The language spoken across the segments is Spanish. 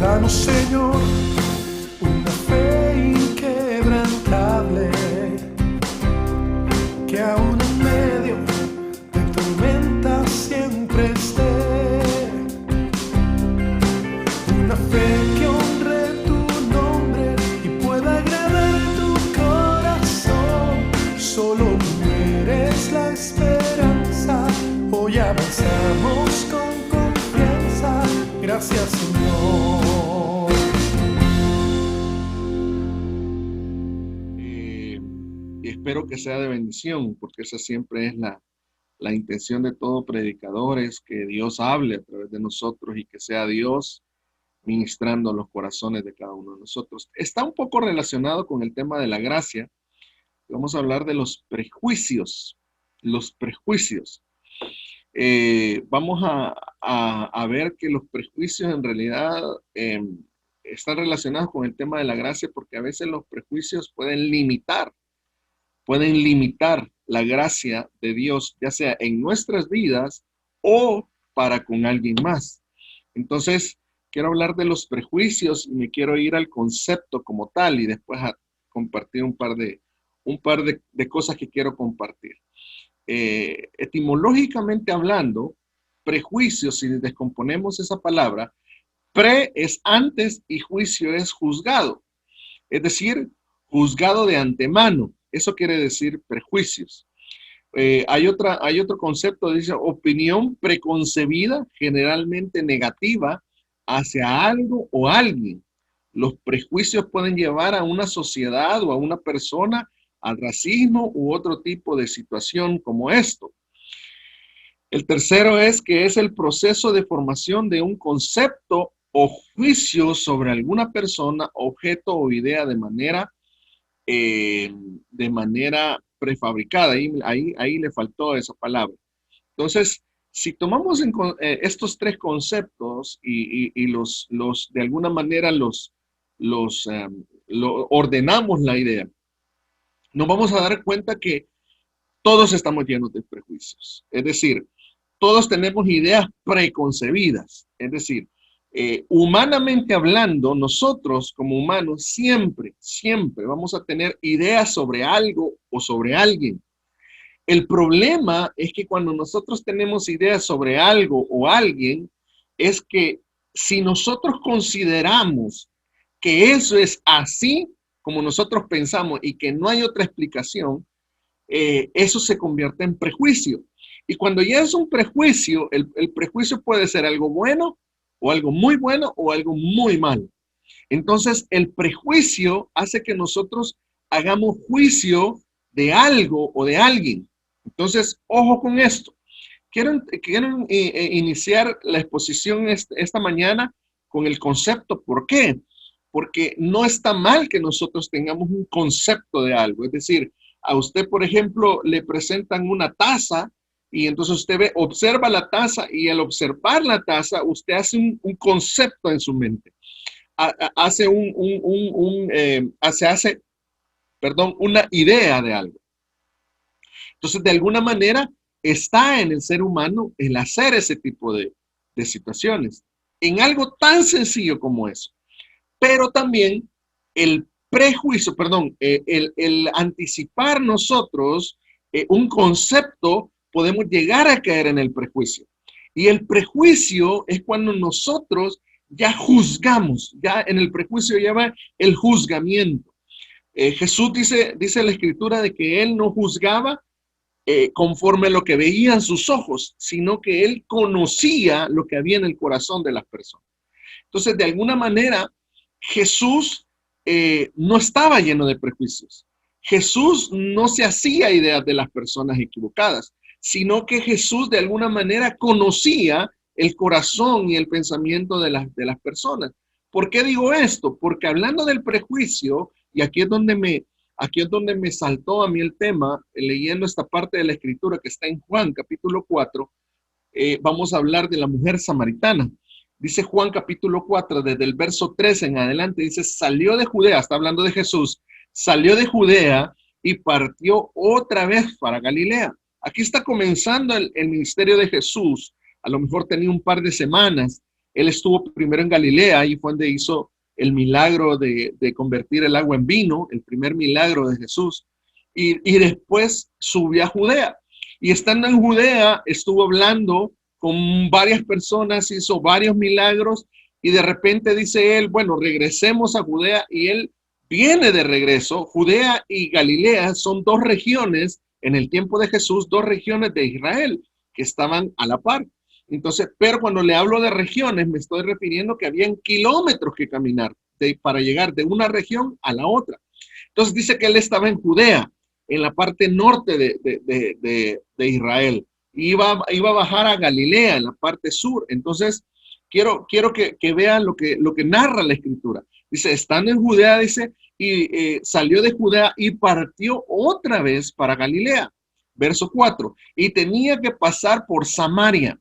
Danos, Señor, una fe inquebrantable, que aún en medio de tormenta siempre esté. Una fe que honre tu nombre y pueda agradar tu corazón. Solo tú eres la esperanza. Hoy avanzamos con confianza. Gracias, Señor. Y espero que sea de bendición, porque esa siempre es la intención de todo predicador, es que Dios hable a través de nosotros y que sea Dios ministrando los corazones de cada uno de nosotros. Está un poco relacionado con el tema de la gracia. Vamos a hablar de los prejuicios. Los prejuicios. Vamos a ver que los prejuicios en realidad están relacionados con el tema de la gracia, porque a veces los prejuicios pueden limitar la gracia de Dios, ya sea en nuestras vidas o para con alguien más. Entonces, quiero hablar de los prejuicios y me quiero ir al concepto como tal y después a compartir un par de cosas que quiero compartir. Etimológicamente hablando, prejuicios, si descomponemos esa palabra, pre es antes y juicio es juzgado, es decir, juzgado de antemano. Eso quiere decir prejuicios. Hay otro concepto, dice opinión preconcebida, generalmente negativa, hacia algo o alguien. Los prejuicios pueden llevar a una sociedad o a una persona al racismo u otro tipo de situación como esto. El tercero es que es el proceso de formación de un concepto o juicio sobre alguna persona, objeto o idea de manera prefabricada. Ahí le faltó esa palabra. Entonces, si tomamos estos tres conceptos y los de alguna manera ordenamos la idea, nos vamos a dar cuenta que todos estamos llenos de prejuicios. Es decir, todos tenemos ideas preconcebidas. Es decir, humanamente hablando, nosotros como humanos siempre vamos a tener ideas sobre algo o sobre alguien. El problema es que cuando nosotros tenemos ideas sobre algo o alguien, es que si nosotros consideramos que eso es así como nosotros pensamos y que no hay otra explicación, eso se convierte en prejuicio. Y cuando ya es un prejuicio, el prejuicio puede ser algo bueno o algo muy bueno o algo muy malo. Entonces, el prejuicio hace que nosotros hagamos juicio de algo o de alguien. Entonces, ojo con esto. Quiero iniciar la exposición esta mañana con el concepto. ¿Por qué? Porque no está mal que nosotros tengamos un concepto de algo. Es decir, a usted, por ejemplo, le presentan una taza y entonces usted observa la taza y al observar la taza, usted hace un concepto en su mente. Hace una idea de algo. Entonces, de alguna manera, está en el ser humano el hacer ese tipo de situaciones, en algo tan sencillo como eso. Pero también el prejuicio, el anticipar nosotros un concepto, podemos llegar a caer en el prejuicio. Y el prejuicio es cuando nosotros ya juzgamos, ya en el prejuicio lleva el juzgamiento. Jesús dice la Escritura de que él no juzgaba conforme a lo que veían sus ojos, sino que él conocía lo que había en el corazón de las personas. Entonces, de alguna manera, Jesús no estaba lleno de prejuicios. Jesús no se hacía ideas de las personas equivocadas, sino que Jesús de alguna manera conocía el corazón y el pensamiento de las personas. ¿Por qué digo esto? Porque hablando del prejuicio, y aquí es donde me saltó a mí el tema, leyendo esta parte de la Escritura que está en Juan capítulo 4, vamos a hablar de la mujer samaritana. Dice Juan capítulo 4, desde el verso 13 en adelante, dice, salió de Judea, está hablando de Jesús, salió de Judea y partió otra vez para Galilea. Aquí está comenzando el ministerio de Jesús. A lo mejor tenía un par de semanas Él estuvo primero en Galilea y fue donde hizo el milagro de convertir el agua en vino, el primer milagro de Jesús. Y después subió a Judea. Y estando en Judea, estuvo hablando con varias personas, hizo varios milagros y de repente dice él, bueno, regresemos a Judea, y él viene de regreso. Judea y Galilea son dos regiones en el tiempo de Jesús, dos regiones de Israel que estaban a la par. Entonces, pero cuando le hablo de regiones, me estoy refiriendo que habían kilómetros que caminar para llegar de una región a la otra. Entonces dice que él estaba en Judea, en la parte norte de Israel. Iba a bajar a Galilea, en la parte sur. Entonces, quiero que vean lo que narra la escritura. Dice, estando en Judea, dice, y salió de Judea y partió otra vez para Galilea. Verso 4. Y tenía que pasar por Samaria.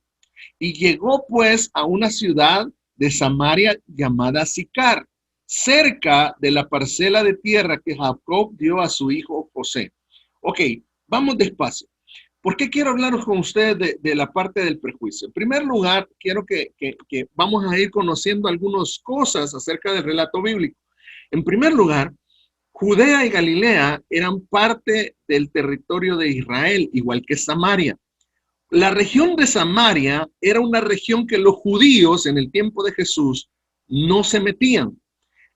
Y llegó pues a una ciudad de Samaria llamada Sicar, cerca de la parcela de tierra que Jacob dio a su hijo José. Ok, vamos despacio. ¿Por qué quiero hablar con ustedes de la parte del prejuicio? En primer lugar, quiero que vamos a ir conociendo algunas cosas acerca del relato bíblico. En primer lugar, Judea y Galilea eran parte del territorio de Israel, igual que Samaria. La región de Samaria era una región que los judíos en el tiempo de Jesús no se metían.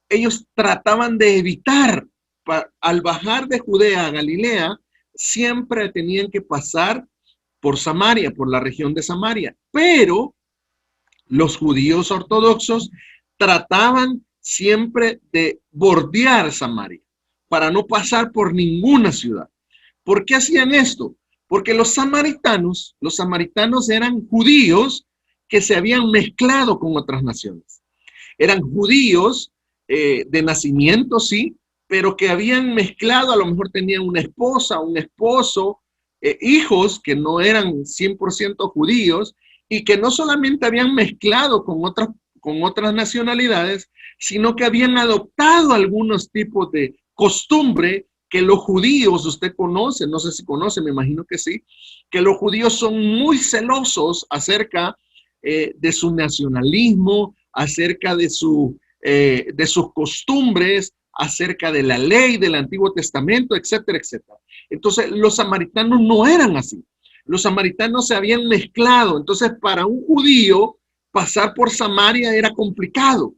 Ellos trataban de evitar, al bajar de Judea a Galilea, siempre tenían que pasar por Samaria, por la región de Samaria. Pero los judíos ortodoxos trataban siempre de bordear Samaria para no pasar por ninguna ciudad. ¿Por qué hacían esto? Porque los samaritanos eran judíos que se habían mezclado con otras naciones. Eran judíos de nacimiento, sí, pero que habían mezclado, a lo mejor tenían una esposa, un esposo, hijos que no eran 100% judíos y que no solamente habían mezclado con otras nacionalidades, sino que habían adoptado algunos tipos de costumbre que los judíos, usted conoce, no sé si conoce, me imagino que sí, que los judíos son muy celosos acerca de su nacionalismo, acerca de sus costumbres, acerca de la ley del Antiguo Testamento, etcétera, etcétera. Entonces, los samaritanos no eran así. Los samaritanos se habían mezclado. Entonces, para un judío, pasar por Samaria era complicado.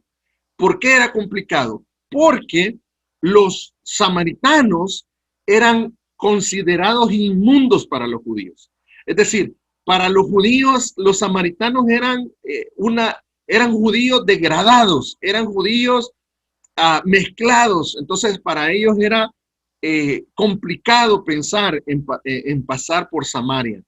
¿Por qué era complicado? Porque los samaritanos eran considerados inmundos para los judíos. Es decir, para los judíos, los samaritanos eran judíos degradados, eran judíos mezclados. Entonces, para ellos era complicado pensar en pasar por Samaria.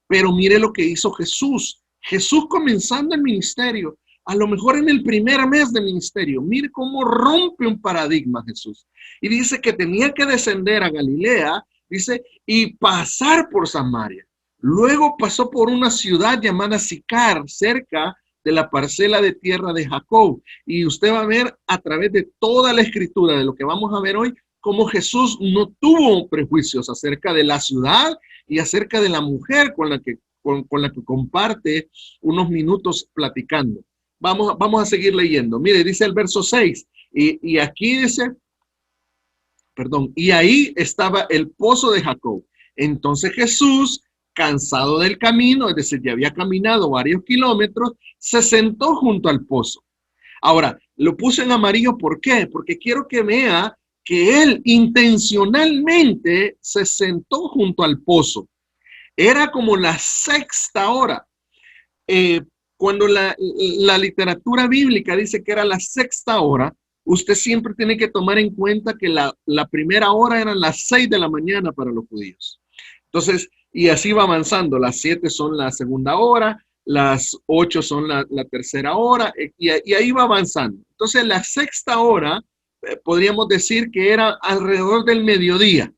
Pero mire lo que hizo Jesús. Jesús, comenzando el ministerio, a lo mejor en el primer mes de ministerio, mire cómo rompe un paradigma Jesús. Y dice que tenía que descender a Galilea, dice, y pasar por Samaria. Luego pasó por una ciudad llamada Sicar, cerca de la parcela de tierra de Jacob. Y usted va a ver a través de toda la escritura, de lo que vamos a ver hoy, cómo Jesús no tuvo prejuicios acerca de la ciudad y acerca de la mujer con la que comparte unos minutos platicando. Vamos a seguir leyendo. Mire, dice el verso 6, y aquí dice, y ahí estaba el pozo de Jacob. Entonces Jesús, cansado del camino, es decir, ya había caminado varios kilómetros, se sentó junto al pozo. Ahora, lo puse en amarillo, ¿por qué? Porque quiero que vea que él intencionalmente se sentó junto al pozo. Era como la sexta hora. Cuando la literatura bíblica dice que era la sexta hora, usted siempre tiene que tomar en cuenta que la primera hora eran las 6 de la mañana para los judíos. Entonces, y así va avanzando. Las 7 son la segunda hora, las 8 son la tercera hora, y ahí va avanzando. Entonces, la sexta hora, podríamos decir que era alrededor del mediodía.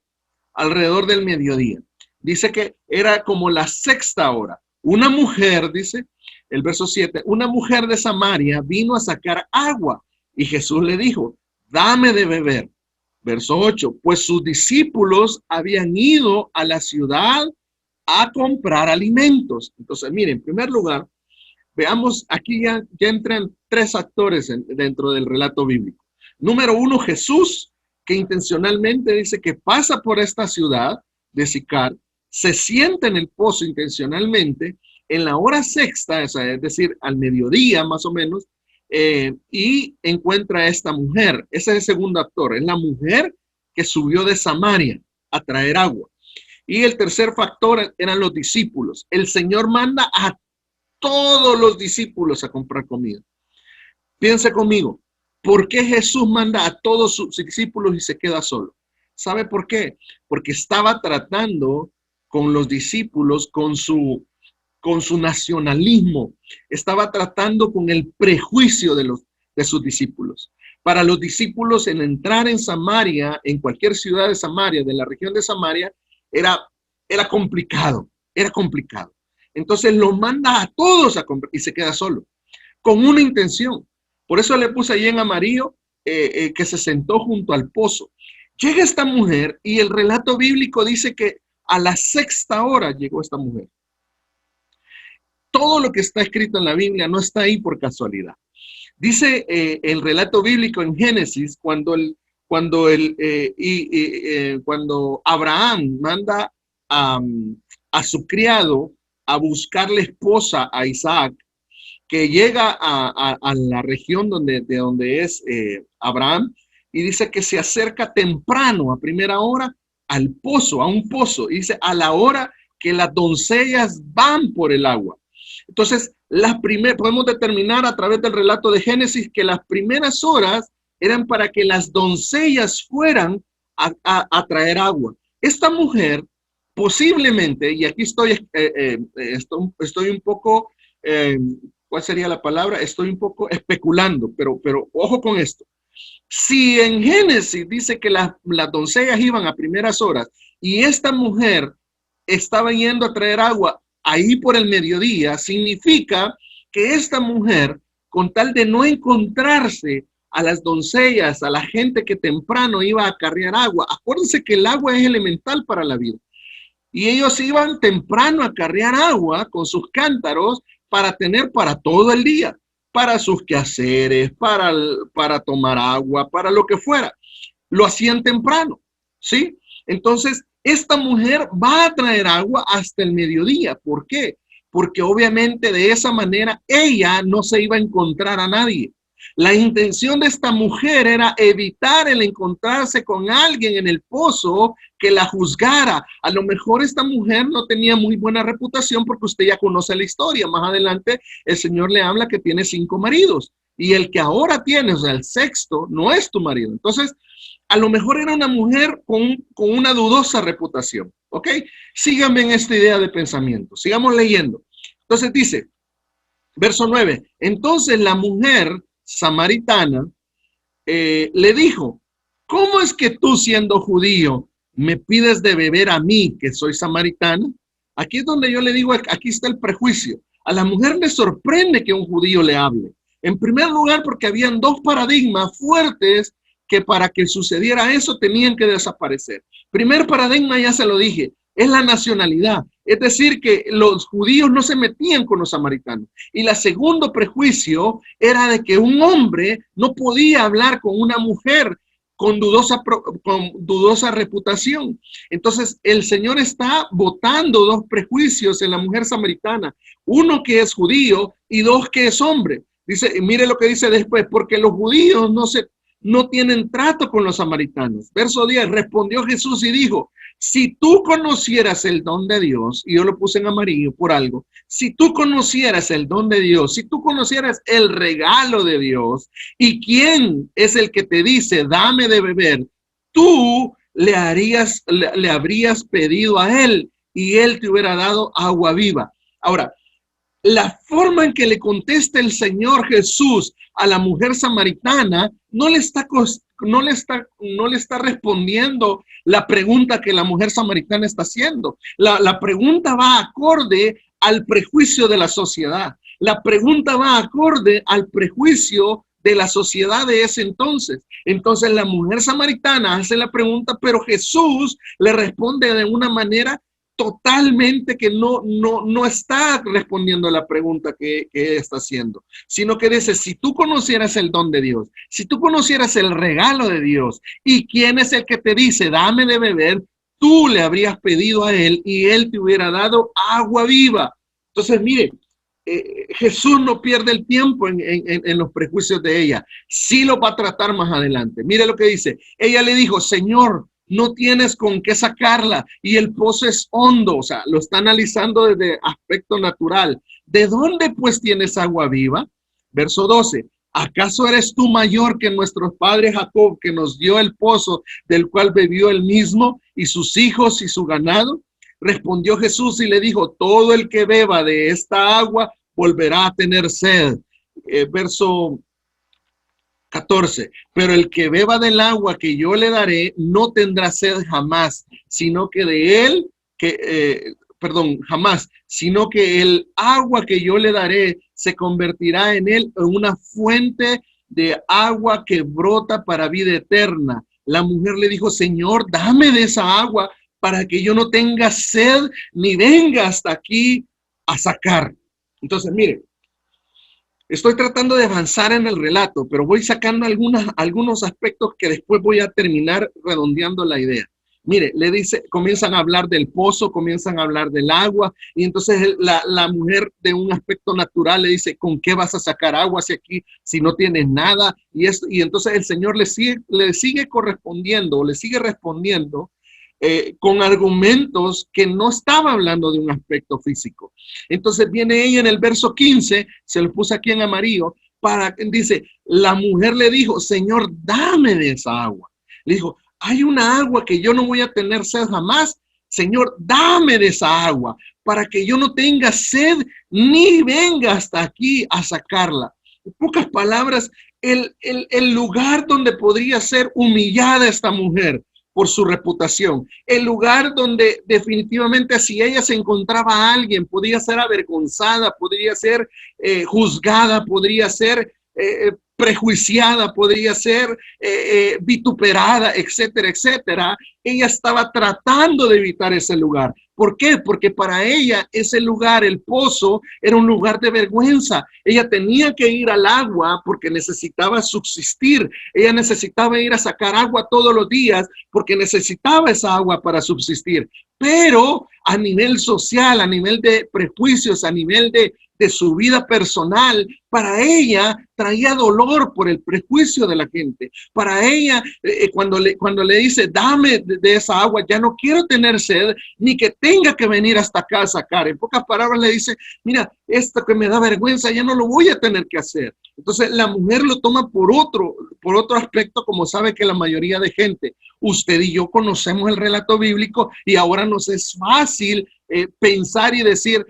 Dice que era como la sexta hora. Una mujer, dice el verso 7, una mujer de Samaria vino a sacar agua y Jesús le dijo, dame de beber. Verso 8, pues sus discípulos habían ido a la ciudad a comprar alimentos. Entonces, miren, en primer lugar, Veamos, aquí ya entran tres actores dentro del relato bíblico. Número uno, Jesús, que intencionalmente dice que pasa por esta ciudad de Sicar, se sienta en el pozo intencionalmente en la hora sexta, es decir, al mediodía más o menos, y encuentra a esta mujer. Ese es el segundo actor, es la mujer que subió de Samaria a traer agua. Y el tercer factor eran los discípulos. El Señor manda a todos los discípulos a comprar comida. Piense conmigo, ¿por qué Jesús manda a todos sus discípulos y se queda solo? ¿Sabe por qué? Porque estaba tratando con los discípulos con su nacionalismo, estaba tratando con el prejuicio de sus discípulos. Para los discípulos, en entrar en Samaria, en cualquier ciudad de Samaria, de la región de Samaria, era complicado, era complicado. Entonces lo manda a todos a comprar y se queda solo, con una intención. Por eso le puse ahí en amarillo que se sentó junto al pozo. Llega esta mujer y el relato bíblico dice que a la sexta hora llegó esta mujer. Todo lo que está escrito en la Biblia no está ahí por casualidad. Dice el relato bíblico en Génesis, cuando Abraham manda a su criado a buscarle esposa a Isaac, que llega a la región de donde es Abraham, y dice que se acerca temprano, a primera hora, al pozo, a un pozo, y dice a la hora que las doncellas van por el agua. Entonces, podemos determinar a través del relato de Génesis que las primeras horas eran para que las doncellas fueran a traer agua. Esta mujer posiblemente, y aquí estoy un poco, ¿cuál sería la palabra? Estoy un poco especulando, pero ojo con esto. Si en Génesis dice que las doncellas iban a primeras horas y esta mujer estaba yendo a traer agua ahí por el mediodía, significa que esta mujer, con tal de no encontrarse a las doncellas, a la gente que temprano iba a acarrear agua, acuérdense que el agua es elemental para la vida, y ellos iban temprano a acarrear agua con sus cántaros para tener para todo el día, para sus quehaceres, para tomar agua, para lo que fuera. Lo hacían temprano, ¿sí? Entonces, esta mujer va a traer agua hasta el mediodía. ¿Por qué? Porque obviamente de esa manera ella no se iba a encontrar a nadie. La intención de esta mujer era evitar el encontrarse con alguien en el pozo que la juzgara. A lo mejor esta mujer no tenía muy buena reputación porque usted ya conoce la historia. Más adelante el Señor le habla que tiene 5 maridos y el que ahora tiene, o sea, el sexto, no es tu marido. Entonces, a lo mejor era una mujer con una dudosa reputación. ¿Ok? Síganme en esta idea de pensamiento. Sigamos leyendo. Entonces dice, verso 9, entonces la mujer samaritana le dijo, ¿cómo es que tú siendo judío me pides de beber a mí que soy samaritana? Aquí es donde yo le digo, aquí está el prejuicio. A la mujer le sorprende que un judío le hable. En primer lugar, porque habían 2 paradigmas fuertes que para que sucediera eso tenían que desaparecer. Primer paradigma, ya se lo dije, es la nacionalidad. Es decir, que los judíos no se metían con los samaritanos. Y el segundo prejuicio era de que un hombre no podía hablar con una mujer con dudosa reputación. Entonces, el Señor está botando 2 prejuicios en la mujer samaritana. Uno que es judío y 2 que es hombre. Dice, mire lo que dice después, porque los judíos no tienen trato con los samaritanos. Verso 10, respondió Jesús y dijo, si tú conocieras el don de Dios, y yo lo puse en amarillo por algo, si tú conocieras el don de Dios, si tú conocieras el regalo de Dios, y quién es el que te dice, dame de beber, tú le habrías pedido a él, y él te hubiera dado agua viva. Ahora, la forma en que le contesta el Señor Jesús a la mujer samaritana no le está respondiendo la pregunta que la mujer samaritana está haciendo. La pregunta va acorde al prejuicio de la sociedad. La pregunta va acorde al prejuicio de la sociedad de ese entonces. Entonces la mujer samaritana hace la pregunta, pero Jesús le responde de una manera totalmente que no está respondiendo a la pregunta que está haciendo, sino que dice, si tú conocieras el don de Dios, si tú conocieras el regalo de Dios, y quién es el que te dice, dame de beber, tú le habrías pedido a él y él te hubiera dado agua viva. Entonces, mire, Jesús no pierde el tiempo en los prejuicios de ella. Sí lo va a tratar más adelante. Mire lo que dice. Ella le dijo, Señor, no tienes con qué sacarla y el pozo es hondo. O sea, lo está analizando desde aspecto natural. ¿De dónde pues tienes agua viva? Verso 12. ¿Acaso eres tú mayor que nuestro padre Jacob, que nos dio el pozo del cual bebió él mismo y sus hijos y su ganado? Respondió Jesús y le dijo, todo el que beba de esta agua volverá a tener sed. Verso 14, pero el que beba del agua que yo le daré no tendrá sed jamás, sino que de él, jamás, sino que el agua que yo le daré se convertirá en él en una fuente de agua que brota para vida eterna. La mujer le dijo, Señor, dame de esa agua para que yo no tenga sed ni venga hasta aquí a sacar. Entonces, mire, estoy tratando de avanzar en el relato, pero voy sacando algunos aspectos que después voy a terminar redondeando la idea. Mire, le dice, comienzan a hablar del pozo, comienzan a hablar del agua, y entonces la mujer de un aspecto natural le dice, ¿con qué vas a sacar agua si aquí, si no tienes nada? Y entonces el Señor le sigue correspondiendo, o le sigue respondiendo con argumentos que no estaba hablando de un aspecto físico. Entonces viene ella en el verso 15, se lo puse aquí en amarillo, dice, la mujer le dijo, Señor, dame de esa agua. Le dijo, hay una agua que yo no voy a tener sed jamás. Señor, dame de esa agua para que yo no tenga sed ni venga hasta aquí a sacarla. En pocas palabras, el lugar donde podría ser humillada esta mujer por su reputación, el lugar donde definitivamente si ella se encontraba a alguien, podría ser avergonzada, podría ser juzgada, podría ser prejuiciada, podría ser vituperada, etcétera, etcétera. Ella estaba tratando de evitar ese lugar. ¿Por qué? Porque para ella ese lugar, el pozo, era un lugar de vergüenza. Ella tenía que ir al agua porque necesitaba subsistir. Ella necesitaba ir a sacar agua todos los días porque necesitaba esa agua para subsistir. Pero a nivel social, a nivel de prejuicios, a nivel de su vida personal, para ella traía dolor por el prejuicio de la gente. Para ella, cuando le dice, dame de esa agua, ya no quiero tener sed, ni que tenga que venir hasta acá a sacar. En pocas palabras le dice, mira, esto que me da vergüenza, ya no lo voy a tener que hacer. Entonces la mujer lo toma por otro aspecto, como sabe que la mayoría de gente, usted y yo conocemos el relato bíblico y ahora nos es fácil pensar y decir,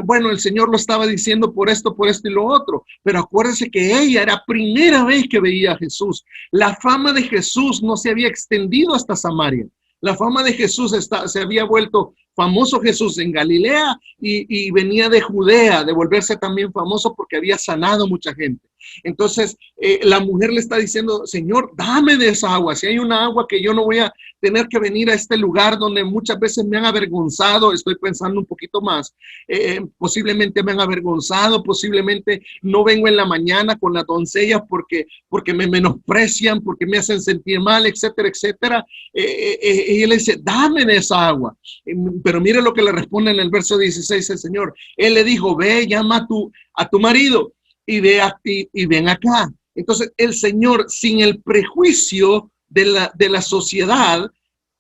bueno, el Señor lo estaba diciendo por esto y lo otro, pero acuérdense que ella era primera vez que veía a Jesús. La fama de Jesús no se había extendido hasta Samaria. La fama de Jesús se había vuelto famoso Jesús en Galilea y venía de Judea, de volverse también famoso porque había sanado mucha gente. Entonces la mujer le está diciendo, Señor, dame de esa agua. Si hay una agua que yo no voy a tener que venir a este lugar donde muchas veces me han avergonzado, estoy pensando un poquito más, posiblemente me han avergonzado, posiblemente no vengo en la mañana con las doncellas porque me menosprecian, porque me hacen sentir mal, etcétera, etcétera. Y él le dice, dame de esa agua. Pero mire lo que le responde en el verso 16 el Señor. Él le dijo, ve, llama a tu marido y ven acá. Entonces el Señor, sin el prejuicio de la sociedad,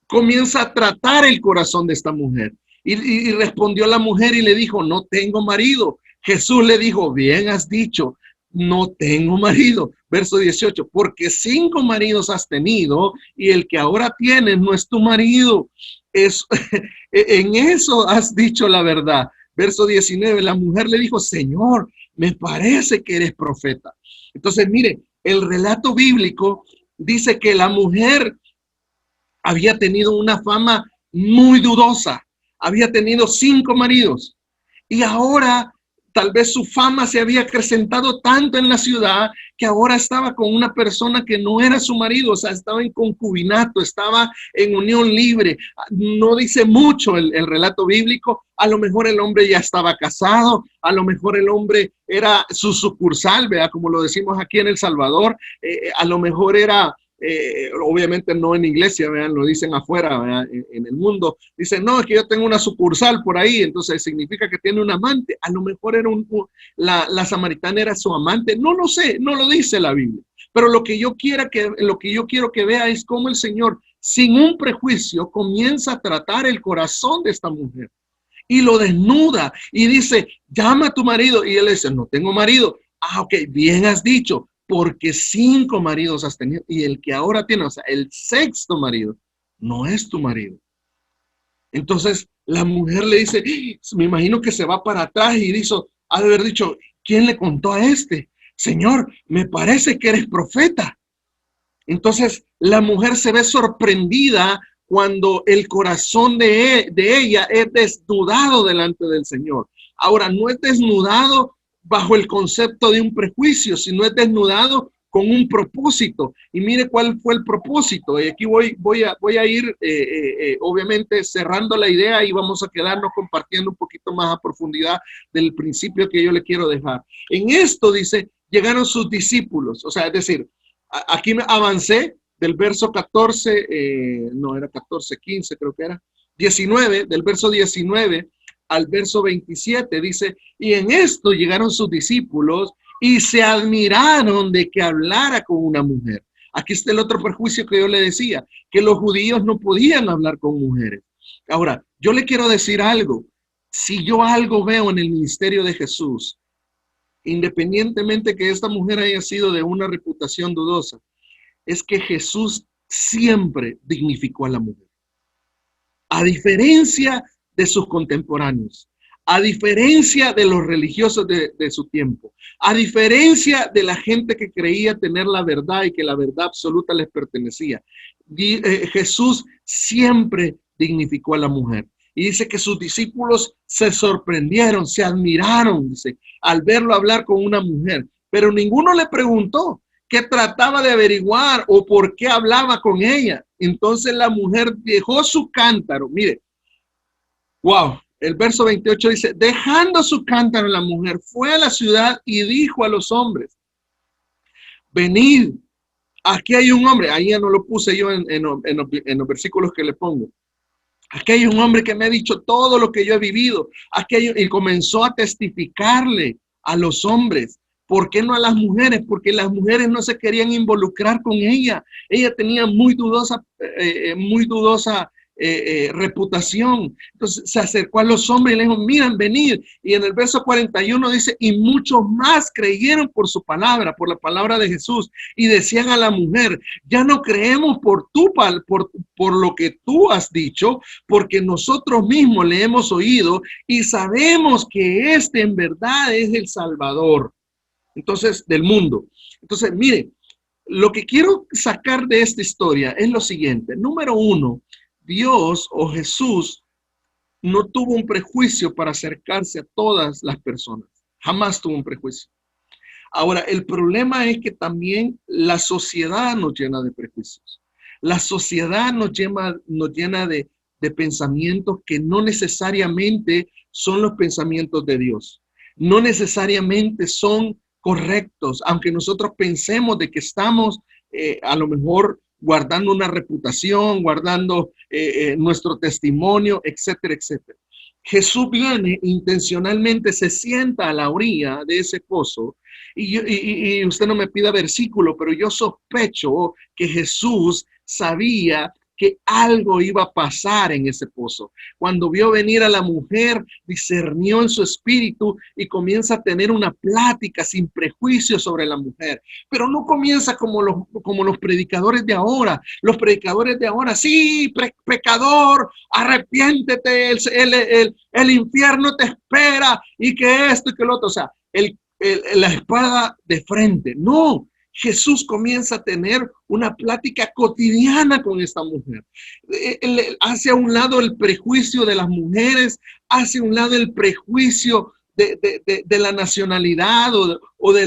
comienza a tratar el corazón de esta mujer. Y respondió la mujer y le dijo, no tengo marido. Jesús le dijo, bien has dicho, no tengo marido. Verso 18, porque 5 maridos has tenido y el que ahora tienes no es tu marido. En eso has dicho la verdad. Verso 19, la mujer le dijo, Señor, me parece que eres profeta. Entonces, mire, el relato bíblico dice que la mujer había tenido una fama muy dudosa, había tenido 5 maridos y ahora tal vez su fama se había acrecentado tanto en la ciudad que ahora estaba con una persona que no era su marido, o sea, estaba en concubinato, estaba en unión libre. No dice mucho el relato bíblico. A lo mejor el hombre ya estaba casado, a lo mejor el hombre era su sucursal, ¿verdad? Como lo decimos aquí en El Salvador, a lo mejor era... obviamente no en iglesia, vean, lo dicen afuera, en el mundo, dicen, no, es que yo tengo una sucursal por ahí, entonces significa que tiene un amante. A lo mejor era la samaritana era su amante, no lo sé, no lo dice la Biblia, pero lo que yo quiero que vea es cómo el Señor, sin un prejuicio, comienza a tratar el corazón de esta mujer y lo desnuda y dice, llama a tu marido, y él le dice, no tengo marido. Ah, ok, bien has dicho, porque 5 maridos has tenido y el que ahora tiene, o sea, el 6º marido, no es tu marido. Entonces la mujer le dice, me imagino que se va para atrás y dice, ha de haber dicho, ¿quién le contó a este? Señor, me parece que eres profeta. Entonces la mujer se ve sorprendida cuando el corazón de ella es desnudado delante del Señor. Ahora, no es desnudado bajo el concepto de un prejuicio, sino es desnudado con un propósito. Y mire cuál fue el propósito. Y aquí voy a ir, obviamente, cerrando la idea y vamos a quedarnos compartiendo un poquito más a profundidad del principio que yo le quiero dejar. En esto, dice, llegaron sus discípulos. O sea, es decir, aquí me avancé del verso 14, no era 14, 15 creo que era, 19, del verso 19 al verso 27, dice, y en esto llegaron sus discípulos y se admiraron de que hablara con una mujer. Aquí está el otro perjuicio que yo le decía, que los judíos no podían hablar con mujeres. Ahora, yo le quiero decir algo. Si yo algo veo en el ministerio de Jesús, independientemente que esta mujer haya sido de una reputación dudosa, es que Jesús siempre dignificó a la mujer. A diferencia de sus contemporáneos, a diferencia de los religiosos de su tiempo, a diferencia de la gente que creía tener la verdad y que la verdad absoluta les pertenecía, Jesús siempre dignificó a la mujer. Y dice que sus discípulos se sorprendieron, se admiraron, dice, al verlo hablar con una mujer, pero ninguno le preguntó qué trataba de averiguar o por qué hablaba con ella. Entonces la mujer dejó su cántaro, mire, wow, el verso 28 dice, dejando su cántaro, la mujer fue a la ciudad y dijo a los hombres, venid, aquí hay un hombre, ahí ya no lo puse yo en los versículos que le pongo. Aquí hay un hombre que me ha dicho todo lo que yo he vivido. Y comenzó a testificarle a los hombres. ¿Por qué no a las mujeres? Porque las mujeres no se querían involucrar con ella. Ella tenía muy dudosa reputación. Entonces se acercó a los hombres y le dijo, miren, venid. Y en el verso 41 dice, y muchos más creyeron por su palabra, por la palabra de Jesús. Y decían a la mujer, ya no creemos por lo que tú has dicho, porque nosotros mismos le hemos oído y sabemos que este en verdad es el Salvador. Entonces, del mundo. Entonces, mire, lo que quiero sacar de esta historia es lo siguiente. Número 1, Dios o Jesús no tuvo un prejuicio para acercarse a todas las personas. Jamás tuvo un prejuicio. Ahora, el problema es que también la sociedad nos llena de prejuicios. La sociedad nos llena de pensamientos que no necesariamente son los pensamientos de Dios. No necesariamente son correctos, aunque nosotros pensemos de que estamos a lo mejor guardando una reputación, guardando nuestro testimonio, etcétera, etcétera. Jesús viene intencionalmente, se sienta a la orilla de ese pozo y usted no me pida versículo, pero yo sospecho que Jesús sabía que algo iba a pasar en ese pozo. Cuando vio venir a la mujer, discernió en su espíritu y comienza a tener una plática sin prejuicios sobre la mujer. Pero no comienza como los predicadores de ahora. Los predicadores de ahora, sí, pecador, arrepiéntete, el infierno te espera y que esto y que lo otro. O sea, la espada de frente. No. Jesús comienza a tener una plática cotidiana con esta mujer. Hace a un lado el prejuicio de las mujeres, hace a un lado el prejuicio de la nacionalidad o de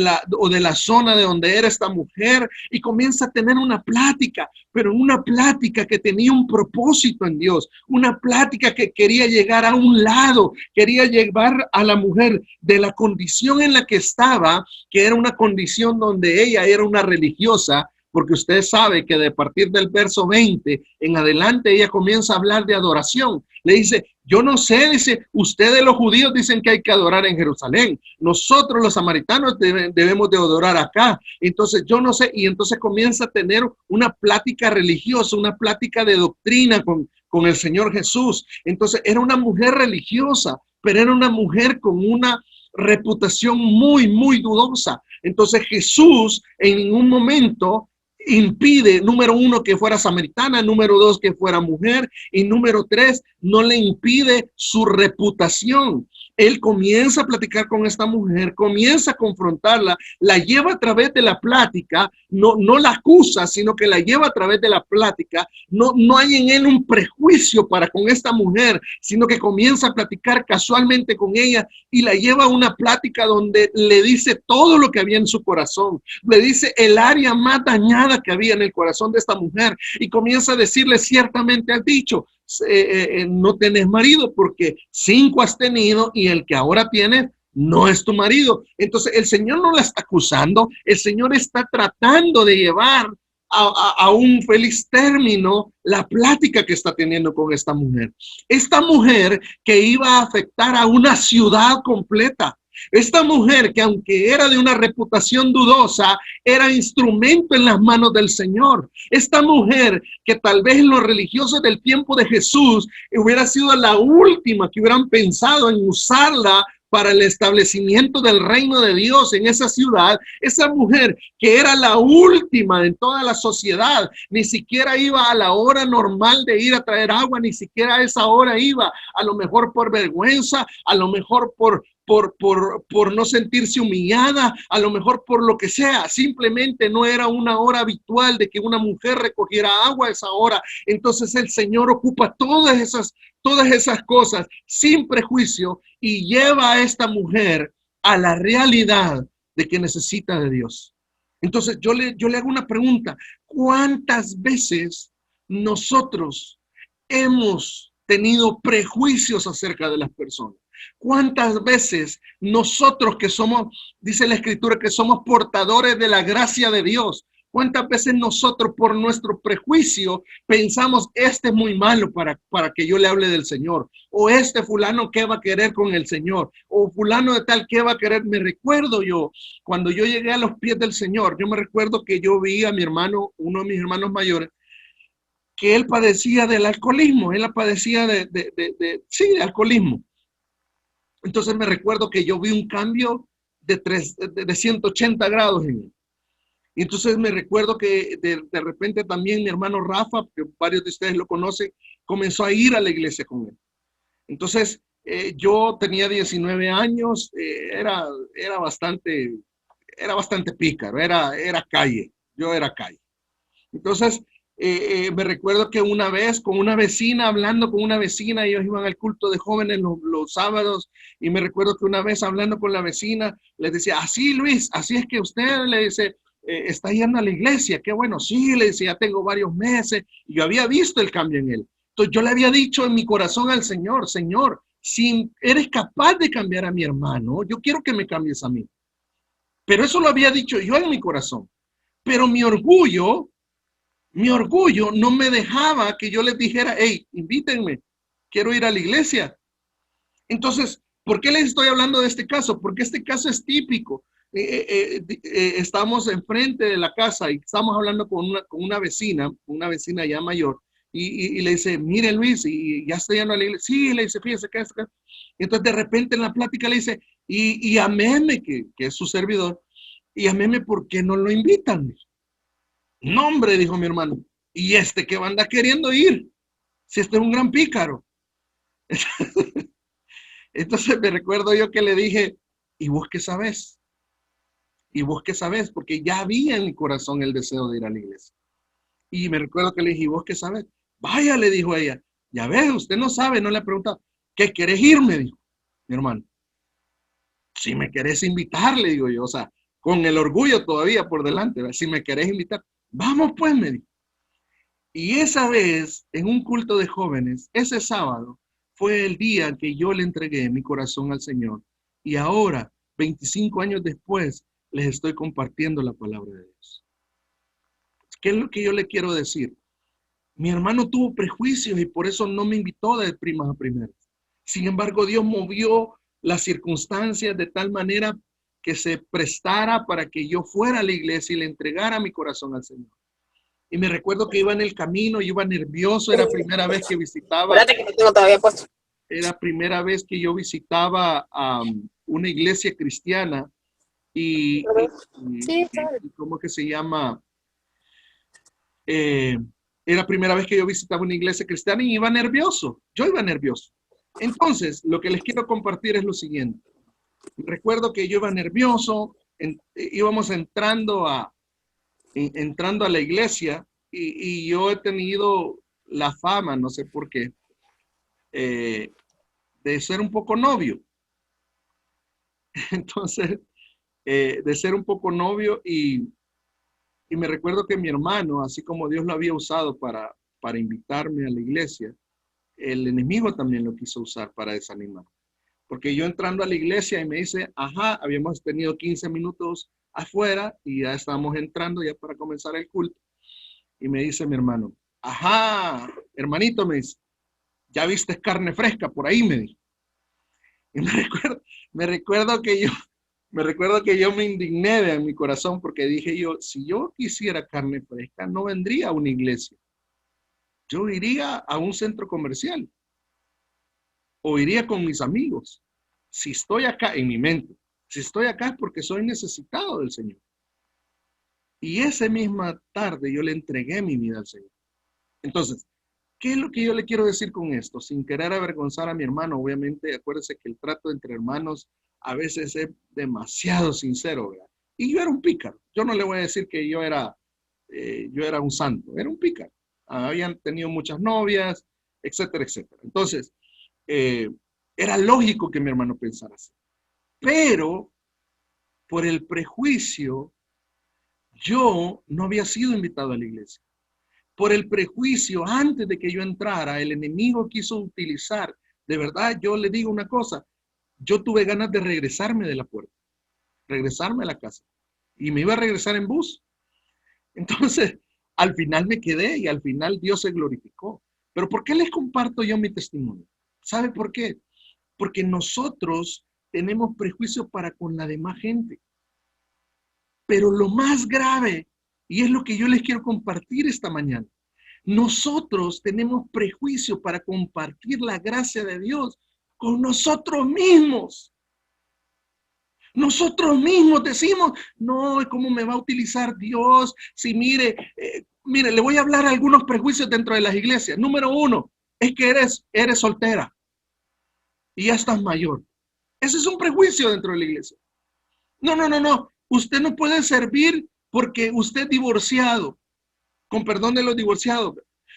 la zona de donde era esta mujer y comienza a tener una plática, pero una plática que tenía un propósito en Dios, una plática que quería llegar a un lado, quería llevar a la mujer de la condición en la que estaba, que era una condición donde ella era una religiosa, porque usted sabe que de partir del verso 20 en adelante ella comienza a hablar de adoración. Le dice, yo no sé, dice, ustedes los judíos dicen que hay que adorar en Jerusalén. Nosotros los samaritanos debemos de adorar acá. Entonces yo no sé, y entonces comienza a tener una plática religiosa, una plática de doctrina con el Señor Jesús. Entonces era una mujer religiosa, pero era una mujer con una reputación muy, muy dudosa. Entonces Jesús en ningún momento impide, número uno, que fuera samaritana, número dos, que fuera mujer, y número tres, no le impide su reputación. Él comienza a platicar con esta mujer, comienza a confrontarla, la lleva a través de la plática, no la acusa, sino que la lleva a través de la plática. No hay en él un prejuicio para con esta mujer, sino que comienza a platicar casualmente con ella y la lleva a una plática donde le dice todo lo que había en su corazón, le dice el área más dañada que había en el corazón de esta mujer y comienza a decirle, ciertamente has dicho, no tenés marido porque 5 has tenido y el que ahora tienes no es tu marido. Entonces el Señor no la está acusando, el Señor está tratando de llevar a un feliz término la plática que está teniendo con esta mujer. Esta mujer que iba a afectar a una ciudad completa. Esta mujer que aunque era de una reputación dudosa, era instrumento en las manos del Señor. Esta mujer que tal vez en los religiosos del tiempo de Jesús hubiera sido la última que hubieran pensado en usarla para el establecimiento del reino de Dios en esa ciudad, esa mujer que era la última en toda la sociedad, ni siquiera iba a la hora normal de ir a traer agua, ni siquiera a esa hora iba, a lo mejor por vergüenza, a lo mejor por no sentirse humillada, a lo mejor por lo que sea, simplemente no era una hora habitual de que una mujer recogiera agua a esa hora. Entonces el Señor ocupa todas esas cosas sin prejuicio y lleva a esta mujer a la realidad de que necesita de Dios. Entonces yo le hago una pregunta, ¿cuántas veces nosotros hemos tenido prejuicios acerca de las personas? ¿Cuántas veces nosotros que somos, dice la Escritura, que somos portadores de la gracia de Dios, cuántas veces nosotros por nuestro prejuicio pensamos, este es muy malo para que yo le hable del Señor, o este fulano qué va a querer con el Señor, o fulano de tal qué va a querer? Me recuerdo yo, cuando yo llegué a los pies del Señor, yo me recuerdo que yo vi a mi hermano, uno de mis hermanos mayores, que él padecía del alcoholismo, él padecía de alcoholismo. Entonces me recuerdo que yo vi un cambio de 180 grados en él. Y entonces me recuerdo que de repente también mi hermano Rafa, que varios de ustedes lo conocen, comenzó a ir a la iglesia con él. Entonces yo tenía 19 años, era bastante pícaro, era calle, yo era calle. Entonces me recuerdo que una vez con una vecina, hablando con una vecina, ellos iban al culto de jóvenes los sábados, y me recuerdo que una vez hablando con la vecina, les decía, así Luis, así es que usted, le dice, está yendo a la iglesia, qué bueno, sí, le decía, ya tengo varios meses, y yo había visto el cambio en él. Entonces yo le había dicho en mi corazón al Señor, Señor, si eres capaz de cambiar a mi hermano, yo quiero que me cambies a mí. Pero eso lo había dicho yo en mi corazón. Pero mi orgullo no me dejaba que yo les dijera, hey, invítenme, quiero ir a la iglesia. Entonces, ¿por qué les estoy hablando de este caso? Porque este caso es típico. Estamos enfrente de la casa y estamos hablando con una vecina ya mayor, y le dice, mire Luis, y ya estoy yendo a la iglesia. Sí, le dice, fíjese que es. Entonces de repente en la plática le dice, y a Meme, que es su servidor, y a Meme, ¿por qué no lo invitan? No, hombre, dijo mi hermano, ¿y este qué va a andar queriendo ir? Si este es un gran pícaro. Entonces me recuerdo yo que le dije, ¿y vos qué sabés? ¿Y vos qué sabés? Porque ya había en mi corazón el deseo de ir a la iglesia. Y me recuerdo que le dije, ¿y vos qué sabés? Vaya, le dijo ella, ya ves, usted no sabe, no le ha preguntado. ¿Qué querés ir? Me dijo mi hermano. si me querés invitar, le digo yo, o sea, con el orgullo todavía por delante, ¿verdad? Si me querés invitar, vamos pues, me dijo. Y esa vez, en un culto de jóvenes, ese sábado, fue el día que yo le entregué mi corazón al Señor. Y ahora, 25 años después, les estoy compartiendo la palabra de Dios. ¿Qué es lo que yo le quiero decir? Mi hermano tuvo prejuicios y por eso no me invitó de primas a primeras. Sin embargo, Dios movió las circunstancias de tal manera que se prestara para que yo fuera a la iglesia y le entregara mi corazón al Señor. Y me recuerdo que iba en el camino, yo iba nervioso, era primera vez que visitaba. Espérate que no tengo todavía puesto. Era primera vez que yo visitaba una iglesia cristiana y Sí, ¿cómo que se llama? Era primera vez que yo visitaba una iglesia cristiana y iba nervioso. Yo iba nervioso. Entonces, lo que les quiero compartir es lo siguiente. Recuerdo que yo iba nervioso, íbamos entrando a la iglesia y yo he tenido la fama, no sé por qué, de ser un poco novio. Entonces, de ser un poco novio y me recuerdo que mi hermano, así como Dios lo había usado para invitarme a la iglesia, el enemigo también lo quiso usar para desanimar. Porque yo entrando a la iglesia y me dice, ajá, habíamos tenido 15 minutos afuera y ya estábamos entrando ya para comenzar el culto. Y me dice mi hermano, ajá, hermanito, me dice, ya viste carne fresca por ahí, me dijo. Y me recuerdo que yo me indigné en mi corazón porque dije yo, si yo quisiera carne fresca, no vendría a una iglesia. Yo iría a un centro comercial o iría con mis amigos. Si estoy acá, en mi mente, si estoy acá es porque soy necesitado del Señor. Y esa misma tarde yo le entregué mi vida al Señor. Entonces, ¿qué es lo que yo le quiero decir con esto? Sin querer avergonzar a mi hermano, obviamente, acuérdese que el trato entre hermanos a veces es demasiado sincero, ¿verdad? Y yo era un pícaro. Yo no le voy a decir que yo era un santo, era un pícaro. Habían tenido muchas novias, etcétera, etcétera. Entonces, era lógico que mi hermano pensara así. Pero, por el prejuicio, yo no había sido invitado a la iglesia. Por el prejuicio, antes de que yo entrara, el enemigo quiso utilizar. De verdad, yo le digo una cosa. Yo tuve ganas de regresarme de la puerta, regresarme a la casa. Y me iba a regresar en bus. Entonces, al final me quedé y al final Dios se glorificó. Pero ¿por qué les comparto yo mi testimonio? ¿Sabe por qué? Porque nosotros tenemos prejuicios para con la demás gente. Pero lo más grave, y es lo que yo les quiero compartir esta mañana, nosotros tenemos prejuicio para compartir la gracia de Dios con nosotros mismos. Nosotros mismos decimos, no, ¿cómo me va a utilizar Dios? Si mire, le voy a hablar algunos prejuicios dentro de las iglesias. Número 1, es que eres soltera y ya estás mayor. Ese es un prejuicio dentro de la iglesia. No. Usted no puede servir porque usted es divorciado. Con perdón de los divorciados.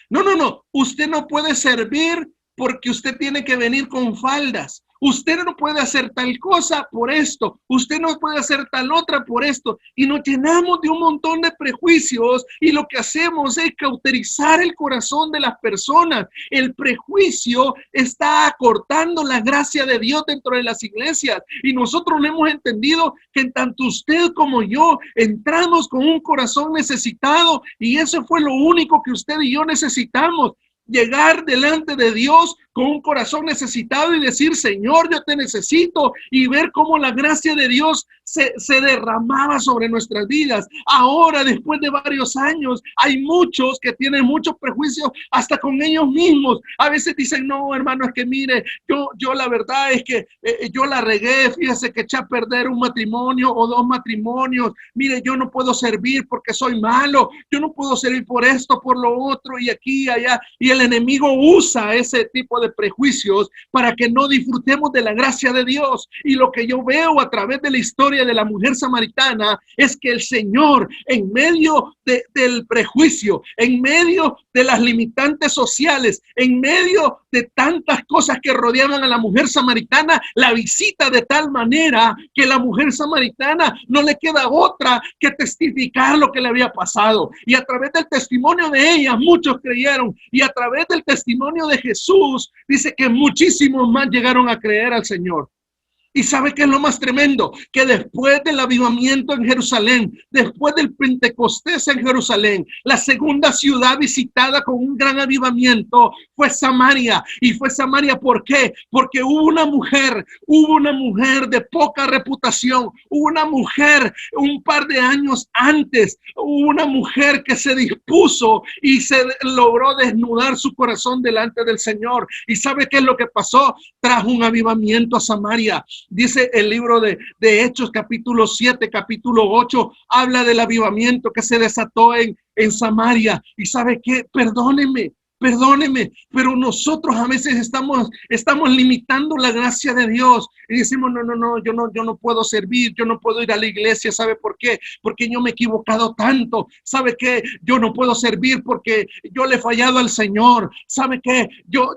No. Usted no puede servir porque usted tiene que venir con faldas. Usted no puede hacer tal cosa por esto. Usted no puede hacer tal otra por esto. Y nos llenamos de un montón de prejuicios y lo que hacemos es cauterizar el corazón de las personas. El prejuicio está acortando la gracia de Dios dentro de las iglesias. Y nosotros no hemos entendido que tanto usted como yo entramos con un corazón necesitado y eso fue lo único que usted y yo necesitamos. Llegar delante de Dios con un corazón necesitado y decir, Señor, yo te necesito, y ver cómo la gracia de Dios se derramaba sobre nuestras vidas. Ahora, después de varios años, hay muchos que tienen muchos prejuicios hasta con ellos mismos. A veces dicen, no, hermano, es que mire, yo la verdad es que yo la regué, fíjese que eché a perder un matrimonio o 2 matrimonios. Mire, yo no puedo servir porque soy malo, yo no puedo servir por esto, por lo otro, y aquí y allá. Y el enemigo usa ese tipo de prejuicios para que no disfrutemos de la gracia de Dios. Y lo que yo veo a través de la historia historia de la mujer samaritana es que el Señor, en medio del prejuicio, en medio de las limitantes sociales, en medio de tantas cosas que rodeaban a la mujer samaritana, la visita de tal manera que la mujer samaritana no le queda otra que testificar lo que le había pasado. Y a través del testimonio de ella, muchos creyeron. Y a través del testimonio de Jesús, dice que muchísimos más llegaron a creer al Señor. Y ¿sabe qué es lo más tremendo? Que después del avivamiento en Jerusalén, después del Pentecostés en Jerusalén, la segunda ciudad visitada con un gran avivamiento fue Samaria. ¿Y fue Samaria por qué? Porque hubo una mujer de poca reputación, hubo una mujer un par de años antes, hubo una mujer que se dispuso y se logró desnudar su corazón delante del Señor. ¿Y sabe qué es lo que pasó? Trajo un avivamiento a Samaria. Dice el libro de Hechos, capítulo 7, capítulo 8, habla del avivamiento que se desató en Samaria. ¿Y sabe qué? Perdóneme, pero nosotros a veces estamos limitando la gracia de Dios y decimos, no, yo no puedo servir, yo no puedo ir a la iglesia. ¿Sabe por qué? Porque yo me he equivocado tanto. ¿Sabe qué? Yo no puedo servir porque yo le he fallado al Señor. ¿Sabe qué? Yo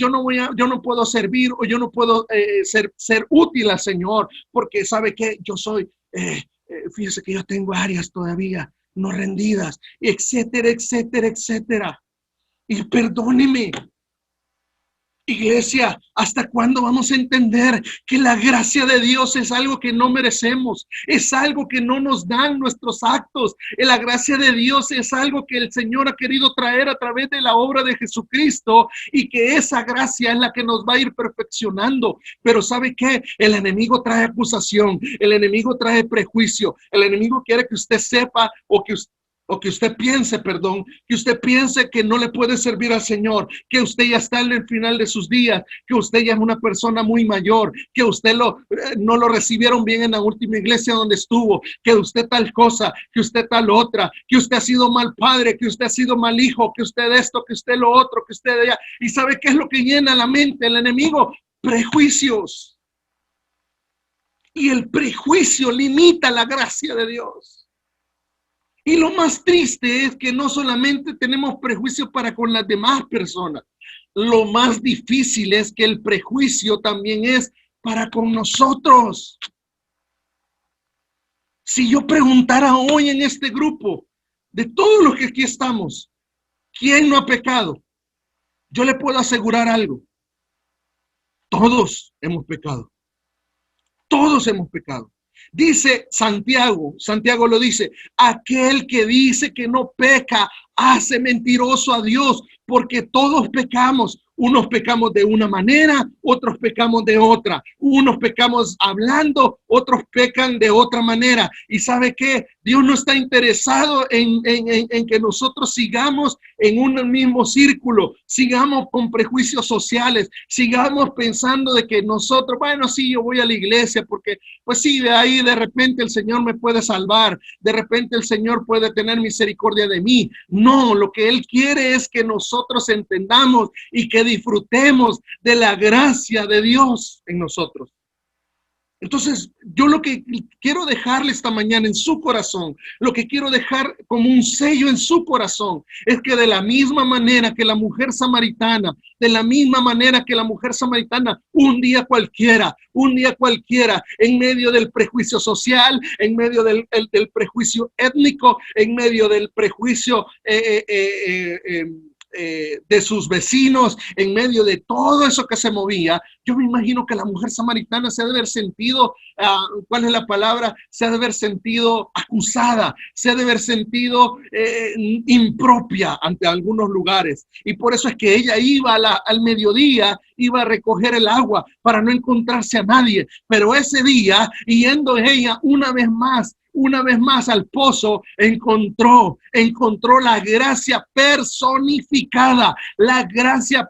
no puedo servir, o yo no puedo ser útil al Señor porque ¿sabe qué? Yo soy, fíjese que yo tengo áreas todavía no rendidas, etcétera, etcétera, etcétera. Y perdóneme, iglesia, ¿hasta cuándo vamos a entender que la gracia de Dios es algo que no merecemos? Es algo que no nos dan nuestros actos. La gracia de Dios es algo que el Señor ha querido traer a través de la obra de Jesucristo, y que esa gracia es la que nos va a ir perfeccionando. Pero ¿sabe qué? El enemigo trae acusación, el enemigo trae prejuicio, el enemigo quiere que usted sepa que usted piense que no le puede servir al Señor, que usted ya está en el final de sus días, que usted ya es una persona muy mayor, que usted no lo recibieron bien en la última iglesia donde estuvo, que usted tal cosa, que usted tal otra, que usted ha sido mal padre, que usted ha sido mal hijo, que usted esto, que usted lo otro, que usted allá. ¿Y sabe qué es lo que llena la mente el enemigo? Prejuicios. Y el prejuicio limita la gracia de Dios. Y lo más triste es que no solamente tenemos prejuicios para con las demás personas, lo más difícil es que el prejuicio también es para con nosotros. Si yo preguntara hoy en este grupo, de todos los que aquí estamos, ¿quién no ha pecado? Yo le puedo asegurar algo. Todos hemos pecado. Todos hemos pecado. Dice Santiago lo dice, aquel que dice que no peca, hace mentiroso a Dios, porque todos pecamos. Unos pecamos de una manera, otros pecamos de otra. Unos pecamos hablando, otros pecan de otra manera. ¿Y sabe qué? Dios no está interesado en que nosotros sigamos en un mismo círculo, sigamos con prejuicios sociales, sigamos pensando de que nosotros, bueno, sí, yo voy a la iglesia porque, pues sí, de ahí de repente el Señor me puede salvar, de repente el Señor puede tener misericordia de mí. No, lo que Él quiere es que nosotros entendamos y que disfrutemos de la gracia de Dios en nosotros. Entonces, yo lo que quiero dejarle esta mañana en su corazón, lo que quiero dejar como un sello en su corazón, es que de la misma manera que la mujer samaritana, un día cualquiera, en medio del prejuicio social, en medio del prejuicio étnico, en medio del prejuicio de sus vecinos, en medio de todo eso que se movía, yo me imagino que la mujer samaritana se ha de haber sentido, ¿cuál es la palabra? Se ha de haber sentido acusada, se ha de haber sentido impropia ante algunos lugares. Y por eso es que ella iba al mediodía, iba a recoger el agua para no encontrarse a nadie. Pero ese día, yendo ella una vez más al pozo, encontró la gracia personificada, la gracia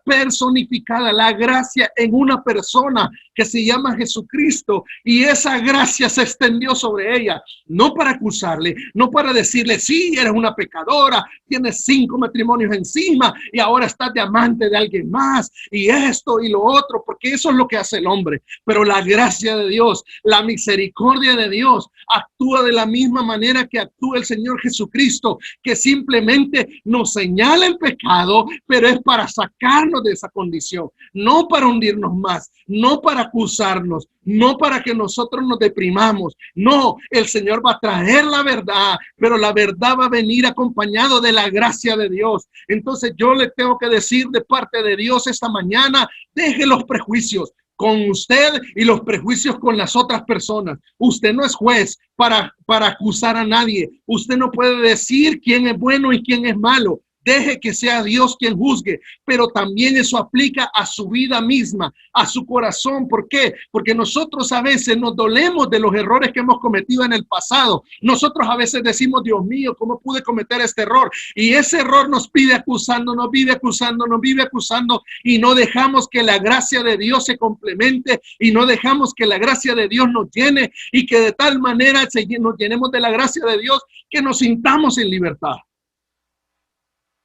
en una persona que se llama Jesucristo, y esa gracia se extendió sobre ella, no para acusarle, no para decirle, sí, eres una pecadora, tienes 5 matrimonios encima y ahora estás de amante de alguien más y esto y lo otro, porque eso es lo que hace el hombre. Pero la gracia de Dios, la misericordia de Dios actúa de la misma manera que actúa el Señor Jesucristo, que simplemente nos señala el pecado, pero es para sacarnos de esa condición, no para hundirnos más, no para acusarnos, no para que nosotros nos deprimamos. No, el Señor va a traer la verdad, pero la verdad va a venir acompañado de la gracia de Dios. Entonces yo le tengo que decir de parte de Dios esta mañana, deje los prejuicios con usted y los prejuicios con las otras personas. Usted no es juez para acusar a nadie. Usted no puede decir quién es bueno y quién es malo. Deje que sea Dios quien juzgue, pero también eso aplica a su vida misma, a su corazón. ¿Por qué? Porque nosotros a veces nos dolemos de los errores que hemos cometido en el pasado. Nosotros a veces decimos, Dios mío, ¿cómo pude cometer este error? Y ese error nos vive acusando, nos vive acusando y no dejamos que la gracia de Dios se complemente y no dejamos que la gracia de Dios nos llene y que de tal manera nos llenemos de la gracia de Dios que nos sintamos en libertad.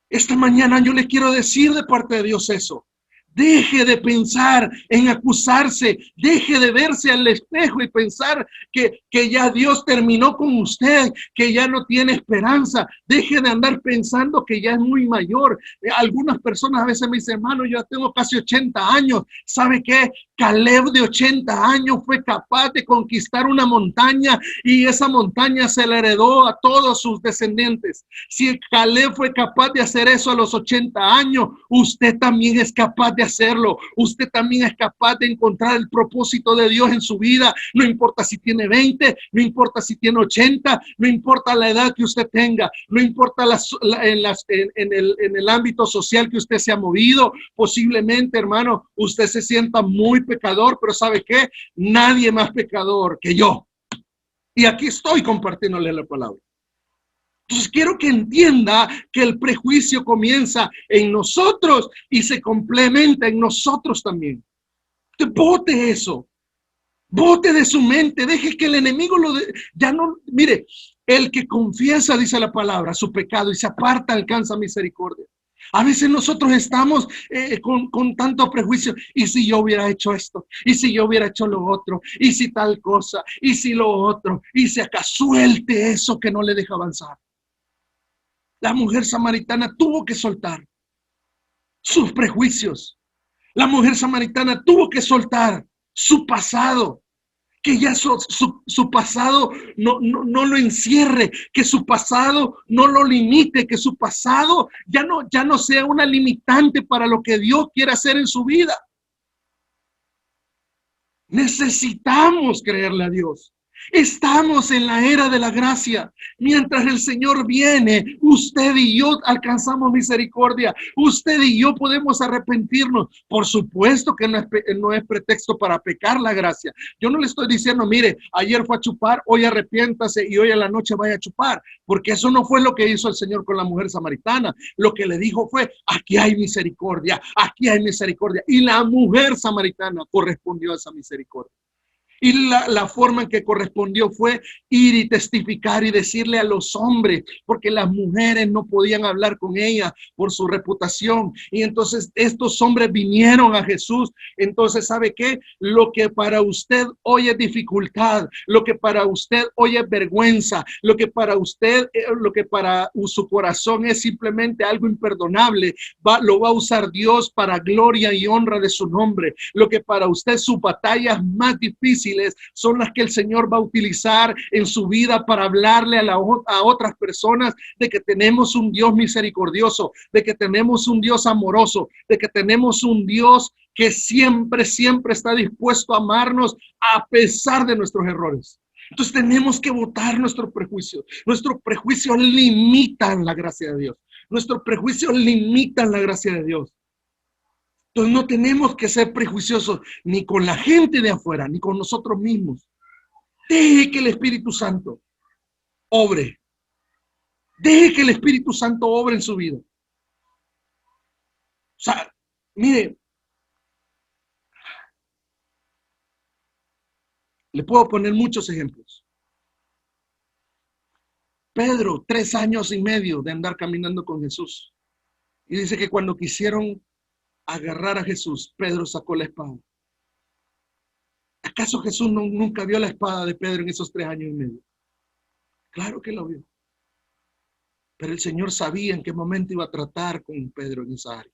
Esta mañana yo le quiero decir de parte de Dios eso. Deje de pensar en acusarse, deje de verse al espejo y pensar que ya Dios terminó con usted, que ya no tiene esperanza. Deje de andar pensando que ya es muy mayor. Algunas personas a veces me dicen, hermano, yo tengo casi 80 años. ¿Sabe qué? Caleb de 80 años fue capaz de conquistar una montaña y esa montaña se la heredó a todos sus descendientes. Si Caleb fue capaz de hacer eso a los 80 años, usted también es capaz de hacerlo. Usted también es capaz de encontrar el propósito de Dios en su vida. No importa si tiene 20, no importa si tiene 80, no importa la edad que usted tenga, no importa en el ámbito social que usted se ha movido. Posiblemente, hermano, usted se sienta muy pecador, pero ¿sabe qué? Nadie más pecador que yo. Y aquí estoy compartiéndole la palabra. Entonces quiero que entienda que el prejuicio comienza en nosotros y se complementa en nosotros también. Usted bote eso, bote de su mente, deje que el enemigo ya no, mire, el que confiesa, dice la palabra, su pecado y se aparta alcanza misericordia. A veces nosotros estamos con tanto prejuicio. ¿Y si yo hubiera hecho esto? ¿Y si yo hubiera hecho lo otro? ¿Y si tal cosa? ¿Y si lo otro? ¿Y si acá suelte eso que no le deja avanzar? La mujer samaritana tuvo que soltar sus prejuicios. La mujer samaritana tuvo que soltar su pasado. Que ya su pasado no lo encierre, que su pasado no lo limite, que su pasado ya no sea una limitante para lo que Dios quiere hacer en su vida. Necesitamos creerle a Dios. Estamos en la era de la gracia. Mientras el Señor viene, usted y yo alcanzamos misericordia. Usted y yo podemos arrepentirnos. Por supuesto que no es pretexto para pecar la gracia. Yo no le estoy diciendo, mire, ayer fue a chupar, hoy arrepiéntase y hoy a la noche vaya a chupar. Porque eso no fue lo que hizo el Señor con la mujer samaritana. Lo que le dijo fue, aquí hay misericordia, aquí hay misericordia. Y la mujer samaritana correspondió a esa misericordia. Y la forma en que correspondió fue ir y testificar y decirle a los hombres, porque las mujeres no podían hablar con ella por su reputación. Y entonces estos hombres vinieron a Jesús. Entonces, ¿sabe qué? Lo que para usted hoy es dificultad, lo que para usted hoy es vergüenza, lo que para su corazón es simplemente algo imperdonable, lo va a usar Dios para gloria y honra de su nombre. Lo que para usted sus batallas más difíciles son las que el Señor va a utilizar en su vida para hablarle a otras personas de que tenemos un Dios misericordioso, de que tenemos un Dios amoroso, de que tenemos un Dios que siempre está dispuesto a amarnos a pesar de nuestros errores. Entonces tenemos que botar nuestros prejuicios. Nuestros prejuicios limitan la gracia de Dios. Nuestros prejuicios limitan la gracia de Dios. Entonces no tenemos que ser prejuiciosos ni con la gente de afuera, ni con nosotros mismos. Deje que el Espíritu Santo obre. Deje que el Espíritu Santo obre en su vida. O sea, mire, Le puedo poner muchos ejemplos. Pedro, 3 años y medio de andar caminando con Jesús. Y dice que cuando quisieron agarrar a Jesús, Pedro sacó la espada. ¿Acaso Jesús nunca vio la espada de Pedro en esos 3 años y medio? Claro que lo vio. Pero el Señor sabía en qué momento iba a tratar con Pedro en esa área.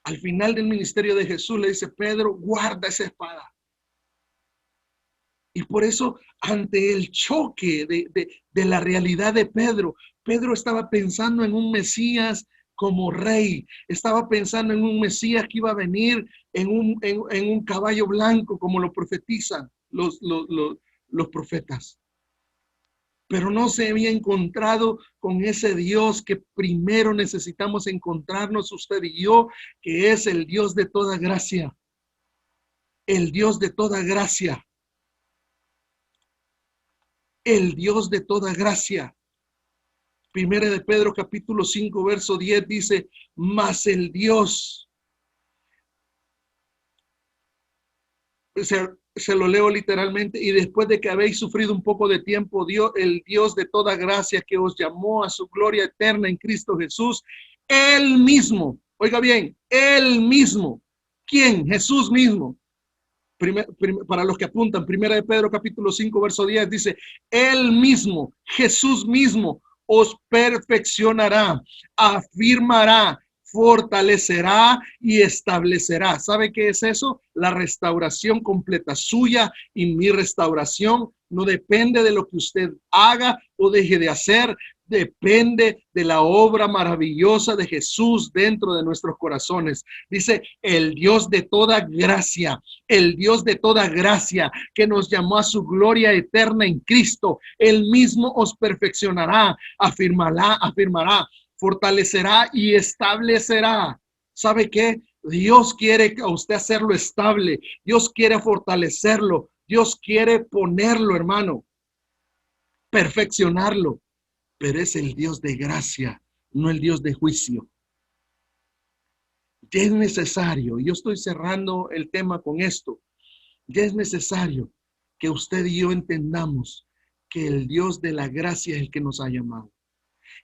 Al final del ministerio de Jesús le dice, Pedro, guarda esa espada. Y por eso, ante el choque de la realidad de Pedro, Pedro estaba pensando en un Mesías como rey, estaba pensando en un Mesías que iba a venir en un caballo blanco, como lo profetizan los profetas. Pero no se había encontrado con ese Dios que primero necesitamos encontrarnos usted y yo, que es el Dios de toda gracia. El Dios de toda gracia. El Dios de toda gracia. Primera de Pedro capítulo 5 verso 10 dice, mas el Dios, se lo leo literalmente, y después de que habéis sufrido un poco de tiempo, el Dios de toda gracia que os llamó a su gloria eterna en Cristo Jesús, Él mismo, oiga bien, Él mismo. ¿Quién? Jesús mismo. Para los que apuntan, Primera de Pedro capítulo 5 verso 10 dice, Él mismo, Jesús mismo, os perfeccionará, afirmará, fortalecerá y establecerá. ¿Sabe qué es eso? La restauración completa suya, y mi restauración no depende de lo que usted haga o deje de hacer. Depende de la obra maravillosa de Jesús dentro de nuestros corazones. Dice, el Dios de toda gracia, el Dios de toda gracia que nos llamó a su gloria eterna en Cristo, Él mismo os perfeccionará, afirmará, fortalecerá y establecerá. ¿Sabe qué? Dios quiere a usted hacerlo estable. Dios quiere fortalecerlo. Dios quiere ponerlo, hermano, perfeccionarlo. Pero es el Dios de gracia, no el Dios de juicio. Ya es necesario, yo estoy cerrando el tema con esto, ya es necesario que usted y yo entendamos que el Dios de la gracia es el que nos ha llamado.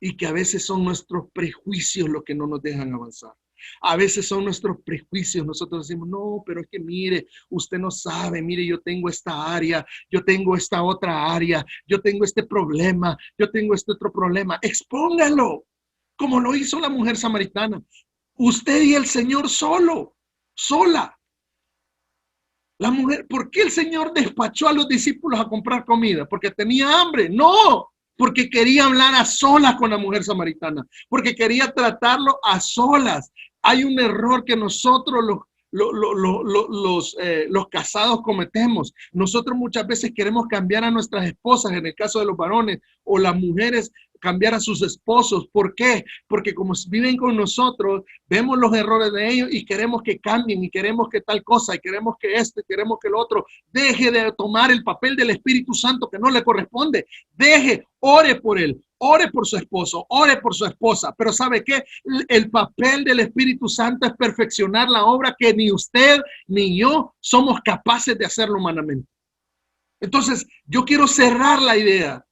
Y que a veces son nuestros prejuicios los que no nos dejan avanzar. A veces son nuestros prejuicios. Nosotros decimos, no, pero es que mire, usted no sabe, mire, yo tengo esta área, yo tengo esta otra área, yo tengo este problema, yo tengo este otro problema. Expóngalo, como lo hizo la mujer samaritana. Usted y el Señor sola. La mujer, ¿por qué el Señor despachó a los discípulos a comprar comida? ¿Porque tenía hambre? No. Porque quería hablar a solas con la mujer samaritana, porque quería tratarlo a solas. Hay un error que nosotros los casados cometemos. Nosotros muchas veces queremos cambiar a nuestras esposas, en el caso de los varones, o las mujeres cambiar a sus esposos. ¿Por qué? Porque como viven con nosotros, vemos los errores de ellos y queremos que cambien, y queremos que tal cosa, y queremos que esto, y queremos que lo otro. Deje de tomar el papel del Espíritu Santo que no le corresponde. Ore por él, ore por su esposo, ore por su esposa. Pero ¿sabe qué? El papel del Espíritu Santo es perfeccionar la obra que ni usted ni yo somos capaces de hacerlo humanamente. Entonces, yo quiero cerrar la idea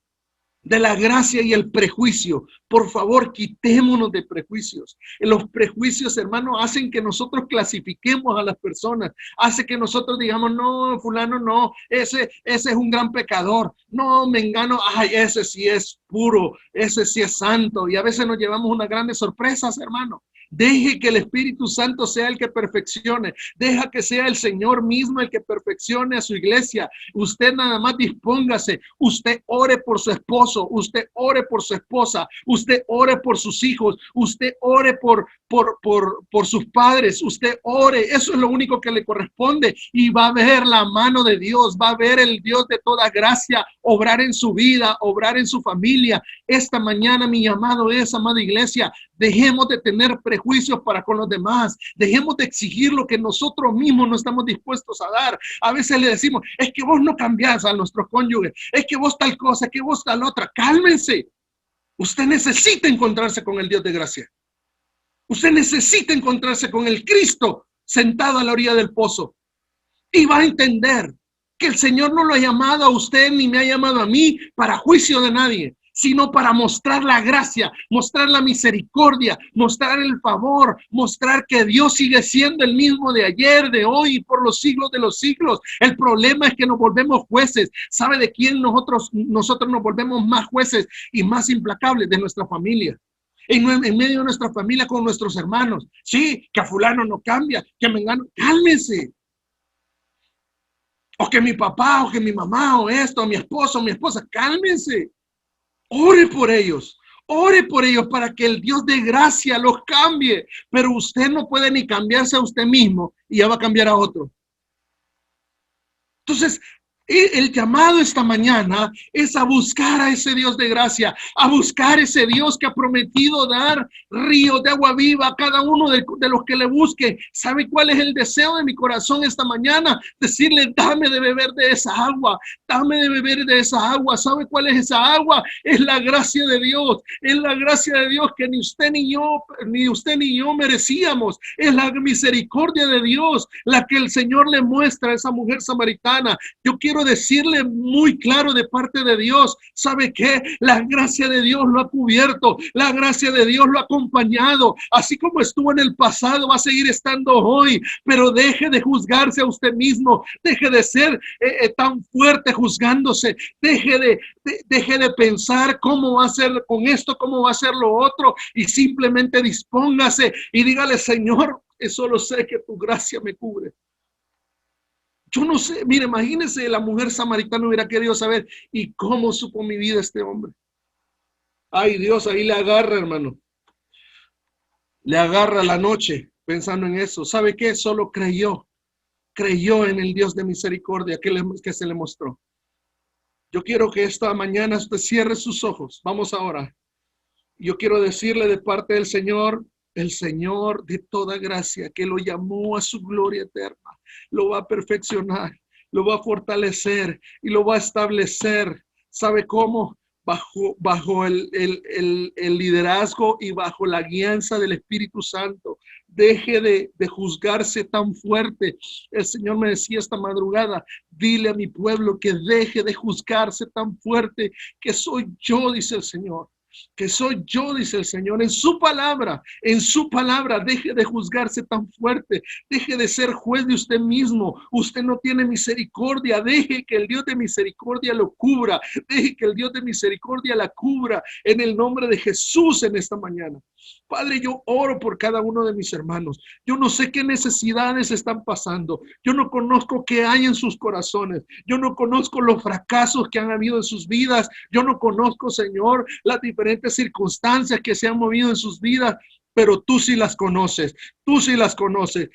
de la gracia y el prejuicio. Por favor, quitémonos de prejuicios. Los prejuicios, hermano, hacen que nosotros clasifiquemos a las personas. Hace que nosotros digamos, no, fulano no, ese es un gran pecador. No, mengano, ay, ese sí es puro, ese sí es santo. Y a veces nos llevamos unas grandes sorpresas, hermano. Deje que el Espíritu Santo sea el que perfeccione. Deja que sea el Señor mismo el que perfeccione a su iglesia. Usted nada más dispóngase. Usted ore por su esposo. Usted ore por su esposa. Usted ore por sus hijos. Usted ore por sus padres. Usted ore. Eso es lo único que le corresponde. Y va a ver la mano de Dios. Va a ver el Dios de toda gracia obrar en su vida, obrar en su familia. Esta mañana mi llamado es, amada iglesia, dejemos de tener prejuicios para con los demás. Dejemos de exigir lo que nosotros mismos no estamos dispuestos a dar. A veces le decimos, es que vos no cambiás a nuestros cónyuges, es que vos tal cosa, que vos tal otra. Cálmense. Usted necesita encontrarse con el Dios de gracia. Usted necesita encontrarse con el Cristo sentado a la orilla del pozo. Y va a entender que el Señor no lo ha llamado a usted ni me ha llamado a mí para juicio de nadie, sino para mostrar la gracia, mostrar la misericordia, mostrar el favor, mostrar que Dios sigue siendo el mismo de ayer, de hoy y por los siglos de los siglos. El problema es que nos volvemos jueces. ¿Sabe de quién nosotros nos volvemos más jueces y más implacables? De nuestra familia. En medio de nuestra familia, con nuestros hermanos. Sí, que a fulano no cambia, que a mengano. Cálmense. O que mi papá, o que mi mamá, o esto, o mi esposo, o mi esposa. Cálmense. Ore por ellos para que el Dios de gracia los cambie, pero usted no puede ni cambiarse a usted mismo y ya va a cambiar a otro. Entonces, el llamado esta mañana es a buscar a ese Dios de gracia, a buscar ese Dios que ha prometido dar ríos de agua viva a cada uno de los que le busque. ¿Sabe cuál es el deseo de mi corazón esta mañana? Decirle, dame de beber de esa agua, dame de beber de esa agua. ¿Sabe cuál es esa agua? Es la gracia de Dios, es la gracia de Dios que ni usted ni yo merecíamos. Es la misericordia de Dios la que el Señor le muestra a esa mujer samaritana. Yo quiero decirle muy claro de parte de Dios, ¿sabe qué? La gracia de Dios lo ha cubierto, la gracia de Dios lo ha acompañado, así como estuvo en el pasado, va a seguir estando hoy, pero deje de juzgarse a usted mismo, deje de ser tan fuerte juzgándose, deje de pensar cómo va a ser con esto, cómo va a ser lo otro, y simplemente dispóngase y dígale, Señor, solo sé que tu gracia me cubre. Yo no sé, mire, imagínese, la mujer samaritana hubiera querido saber, ¿y cómo supo mi vida este hombre? Ay, Dios, ahí le agarra, hermano. Le agarra la noche pensando en eso. ¿Sabe qué? Solo creyó en el Dios de misericordia que se le mostró. Yo quiero que esta mañana usted cierre sus ojos. Vamos ahora. Yo quiero decirle de parte del Señor, el Señor de toda gracia, que lo llamó a su gloria eterna, lo va a perfeccionar, lo va a fortalecer y lo va a establecer. ¿Sabe cómo? Bajo el liderazgo y bajo la guianza del Espíritu Santo. Deje de juzgarse tan fuerte. El Señor me decía esta madrugada, dile a mi pueblo que deje de juzgarse tan fuerte, que soy yo, dice el Señor. Que soy yo, dice el Señor, en su palabra, deje de juzgarse tan fuerte, deje de ser juez de usted mismo. Usted no tiene misericordia, deje que el Dios de misericordia lo cubra, deje que el Dios de misericordia la cubra en el nombre de Jesús en esta mañana. Padre, yo oro por cada uno de mis hermanos. Yo no sé qué necesidades están pasando. Yo no conozco qué hay en sus corazones. Yo no conozco los fracasos que han habido en sus vidas. Yo no conozco, Señor, las diferentes circunstancias que se han movido en sus vidas. Pero tú sí las conoces,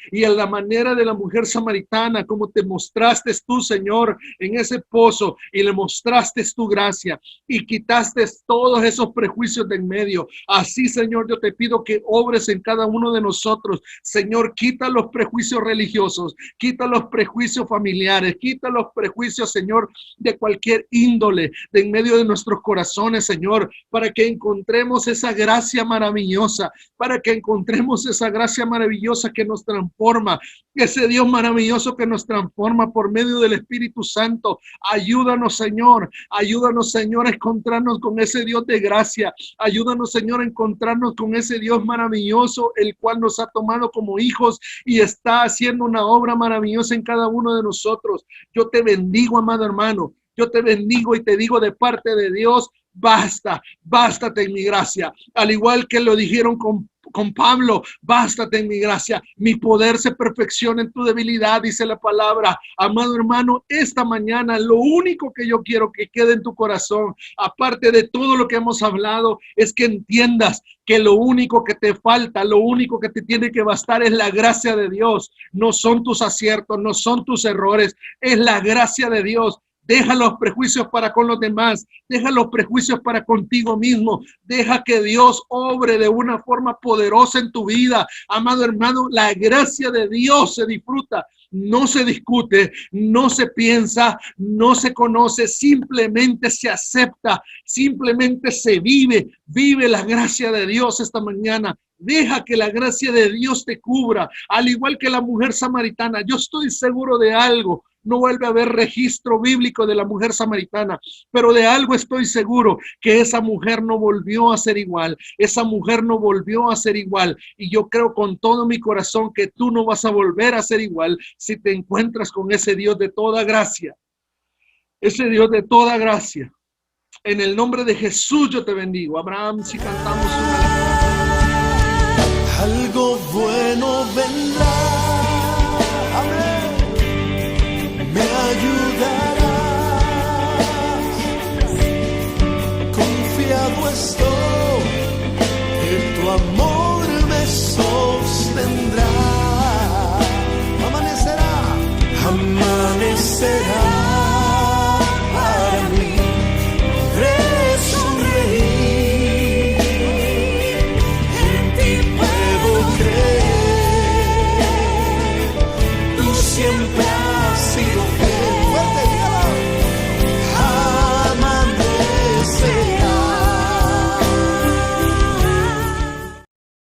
y en la manera de la mujer samaritana, como te mostraste tú, Señor, en ese pozo, y le mostraste tu gracia, y quitaste todos esos prejuicios de en medio. Así, Señor, yo te pido que obres en cada uno de nosotros. Señor, quita los prejuicios religiosos, quita los prejuicios familiares, quita los prejuicios, Señor, de cualquier índole, de en medio de nuestros corazones, Señor, para que encontremos esa gracia maravillosa, para que encontremos esa gracia maravillosa que nos transforma, ese Dios maravilloso que nos transforma por medio del Espíritu Santo. Ayúdanos, Señor, a encontrarnos con ese Dios de gracia. Ayúdanos, Señor, a encontrarnos con ese Dios maravilloso, el cual nos ha tomado como hijos y está haciendo una obra maravillosa en cada uno de nosotros. Yo te bendigo, amado hermano. Yo te bendigo y te digo de parte de Dios, bástate en mi gracia. Al igual que lo dijeron con Pablo, bástate en mi gracia. Mi poder se perfecciona en tu debilidad, dice la palabra. Amado hermano, esta mañana lo único que yo quiero que quede en tu corazón, aparte de todo lo que hemos hablado, es que entiendas que lo único que te falta, lo único que te tiene que bastar es la gracia de Dios. No son tus aciertos, no son tus errores, es la gracia de Dios. Deja los prejuicios para con los demás. Deja los prejuicios para contigo mismo. Deja que Dios obre de una forma poderosa en tu vida. Amado hermano, la gracia de Dios se disfruta. No se discute, no se piensa, no se conoce, simplemente se acepta, simplemente se vive. Vive la gracia de Dios esta mañana. Deja que la gracia de Dios te cubra, al igual que la mujer samaritana. Yo estoy seguro de algo. No vuelve a haber registro bíblico de la mujer samaritana, pero de algo estoy seguro, que esa mujer no volvió a ser igual. Esa mujer no volvió a ser igual. Y yo creo con todo mi corazón que tú no vas a volver a ser igual si te encuentras con ese Dios de toda gracia. Ese Dios de toda gracia. En el nombre de Jesús yo te bendigo. Abraham, si cantamos una... Algo bueno vendrá, amén, me ayudarás, confiado estoy, que tu amor me sostendrá, amanecerá, amanecerá.